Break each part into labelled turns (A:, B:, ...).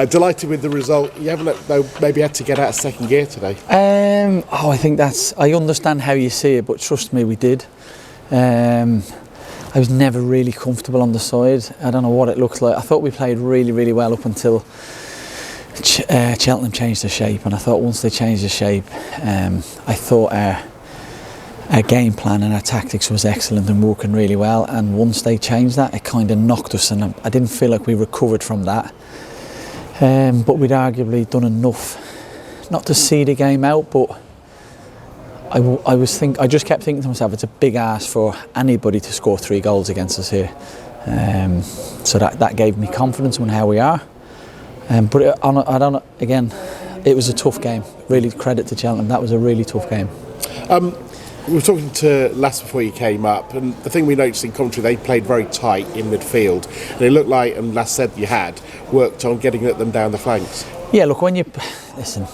A: Delighted with the result. You haven't though maybe had to get out of second gear today.
B: I think I understand how you see it, but trust me, we did. I was never really comfortable on the side. I don't know what it looks like. I thought we played really, really well up until Cheltenham changed the shape, and I thought once they changed the shape, I thought our game plan and our tactics was excellent and working really well, and once they changed that, it kind of knocked us, and I didn't feel like we recovered from that. But we'd arguably done enough not to see the game out, but I just kept thinking to myself, it's a big ask for anybody to score 3 goals against us here. So that gave me confidence on how we are. But again, it was a tough game. Really credit to Cheltenham. That was a really tough game.
A: We were talking to Lass before you came up, and the thing we noticed in commentary, they played very tight in midfield. And it looked like, and Lass said you had, worked on getting at them down the flanks.
B: Yeah, look, listen,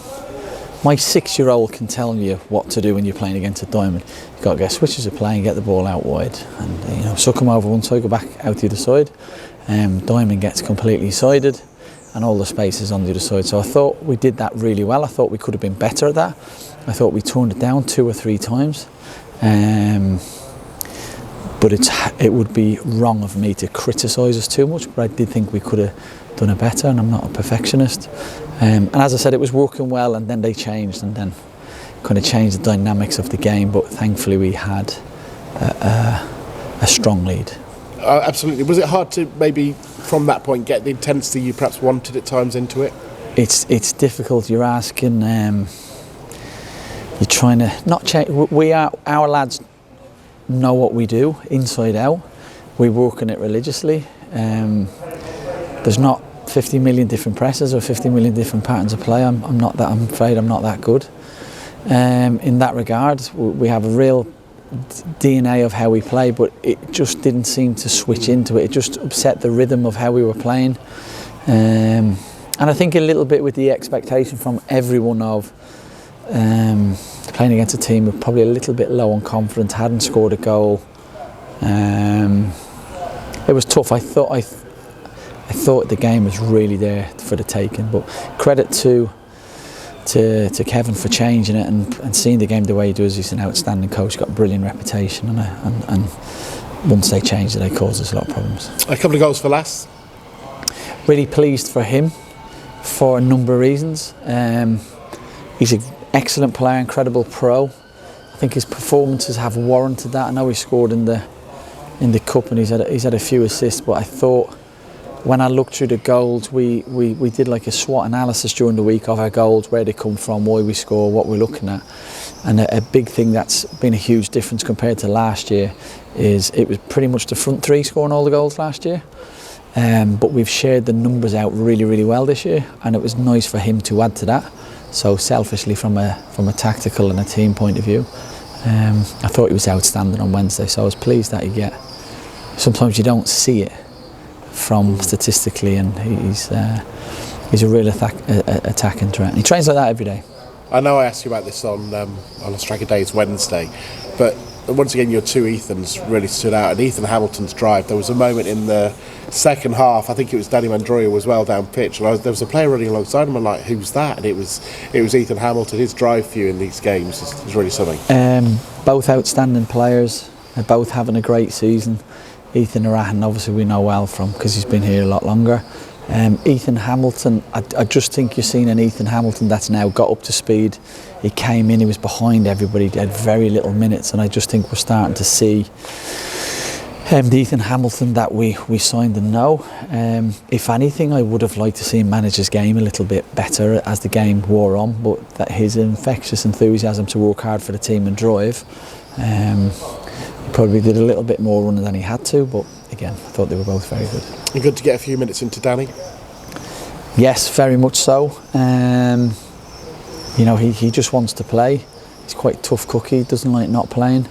B: my 6-year-old can tell you what to do when you're playing against a diamond. You've got to get switches of play and get the ball out wide. And, suck them over one side, go back out the other side. Diamond gets completely sided, and all the space is on the other side. So I thought we did that really well. I thought we could have been better at that. I thought we turned it down 2 or 3 times. But it would be wrong of me to criticise us too much, but I did think we could have done it better, and I'm not a perfectionist. And as I said, it was working well, and then they changed, and then kind of changed the dynamics of the game, but thankfully we had a strong lead.
A: Absolutely. Was it hard to maybe from that point get the intensity you perhaps wanted at times into it?
B: It's difficult. You're asking, you're trying to not change. Our lads know what we do inside out. We work on it religiously. There's not 50 million different presses or 50 million different patterns of play. I'm afraid I'm not that good. In that regard, we have a real DNA of how we play, but it just didn't seem to switch into it. It just upset the rhythm of how we were playing. And I think a little bit with the expectation from everyone of playing against a team with probably a little bit low on confidence, hadn't scored a goal. It was tough. I thought the game was really there for the taking, but credit to Kevin for changing it and seeing the game the way he does. He's an outstanding coach, got a brilliant reputation, and once they changed it, they caused us a lot of problems. A
A: couple of goals for Lass.
B: Really pleased for him for a number of reasons. He's an excellent player, incredible pro. I think his performances have warranted that. I know he scored in the cup and he's had a few assists, but I thought when I looked through the goals, we did like a SWOT analysis during the week of our goals, where they come from, why we score, what we're looking at. And a big thing that's been a huge difference compared to last year is it was pretty much the front 3 scoring all the goals last year. But we've shared the numbers out really, really well this year, and it was nice for him to add to that. So selfishly, from a tactical and a team point of view, I thought he was outstanding on Wednesday. So I was pleased that sometimes you don't see it from statistically, and he's a real attacking threat. And he trains like that every day.
A: I know I asked you about this on a Striker Days Wednesday, but once again your 2 Ethans really stood out, and Ethan Hamilton's drive. There was a moment in the second half, I think it was Danny Mandroya was well down pitch, and there was a player running alongside him. I'm like, who's that? And it was Ethan Hamilton. His drive for you in these games is really something.
B: Both outstanding players. They're both having a great season. Ethan Arahan, obviously we know well from, because he's been here a lot longer. Ethan Hamilton, I just think you're seeing an Ethan Hamilton that's now got up to speed. He came in, he was behind everybody, he had very little minutes, and I just think we're starting to see the Ethan Hamilton that we signed and know. If anything, I would have liked to see him manage his game a little bit better as the game wore on, but that his infectious enthusiasm to work hard for the team and drive, he probably did a little bit more running than he had to, but again, I thought they were both very good.
A: And good to get a few minutes into Danny?
B: Yes, very much so. He just wants to play. He's quite a tough cookie, doesn't like not playing.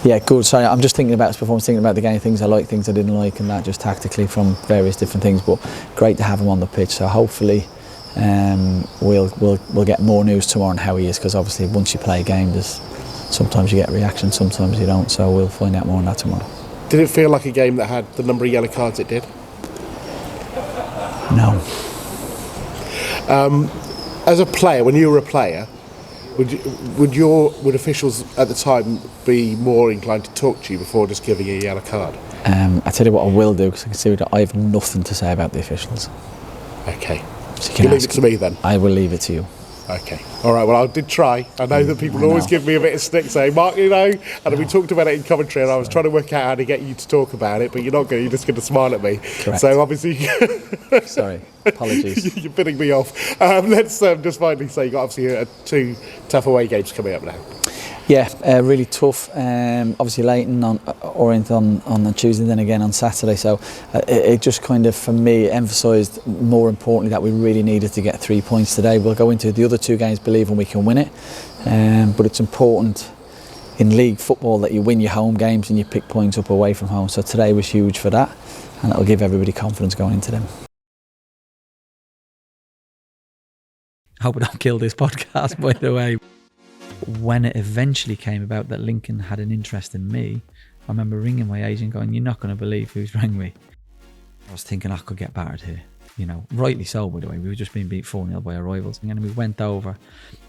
B: Yeah, good. Sorry, I'm just thinking about his performance, thinking about the game, things I like, things I didn't like, and that just tactically from various different things, but great to have him on the pitch. So hopefully we'll get more news tomorrow on how he is, because obviously once you play a game, sometimes you get a reaction, sometimes you don't, so we'll find out more on that tomorrow.
A: Did it feel like a game that had the number of yellow cards it did?
B: No.
A: As a player, when you were a player, would officials at the time be more inclined to talk to you before just giving you a yellow card?
B: I tell you what I will do, because I can see that I have nothing to say about the officials.
A: Okay.
B: So
A: you leave it to me then?
B: I will leave it to you.
A: Okay. All right, well, I did try. I know that people always give me a bit of stick saying, Mark, and we talked about it in commentary, and I was trying to work out how to get you to talk about it, but you're just going to smile at me.
B: Correct.
A: So obviously...
B: Sorry, apologies.
A: You're bidding me off. Let's just finally say you've got obviously 2 tough away games coming up now.
B: Yeah, really tough. Obviously, Leighton on Orient on Tuesday, then again on Saturday. So it just kind of, for me, emphasised more importantly that we really needed to get 3 points today. We'll go into the other 2 games believing we can win it, but it's important in league football that you win your home games and you pick points up away from home. So today was huge for that, and it'll give everybody confidence going into them. I hope I don't kill this podcast, by the way. When it eventually came about that Lincoln had an interest in me, I remember ringing my agent going, "You're not going to believe who's rang me." I was thinking I could get battered here. Rightly so, by the way. We were just being beat 4-0 by our rivals. And we went over,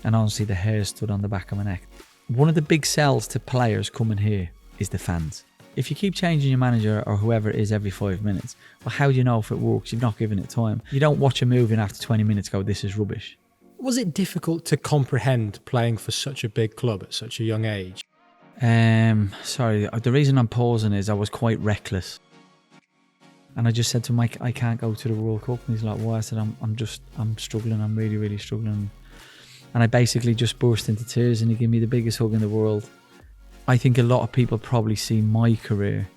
B: and honestly, the hair stood on the back of my neck. One of the big sells to players coming here is the fans. If you keep changing your manager or whoever it is every 5 minutes, well, how do you know if it works? You've not given it time. You don't watch a movie and after 20 minutes go, "This is rubbish."
C: Was it difficult to comprehend playing for such a big club at such a young age?
B: Sorry, the reason I'm pausing is I was quite reckless. And I just said to Mike, "I can't go to the World Cup." And he's like, "Why?" I said, I'm struggling. I'm really, really struggling. And I basically just burst into tears, and he gave me the biggest hug in the world. I think a lot of people probably see my career,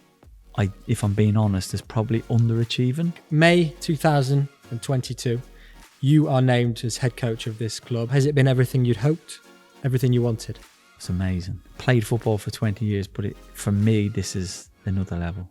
B: if I'm being honest, as probably underachieving.
C: May 2022. You are named as head coach of this club. Has it been everything you'd hoped? Everything you wanted?
B: It's amazing. Played football for 20 years, but for me, this is another level.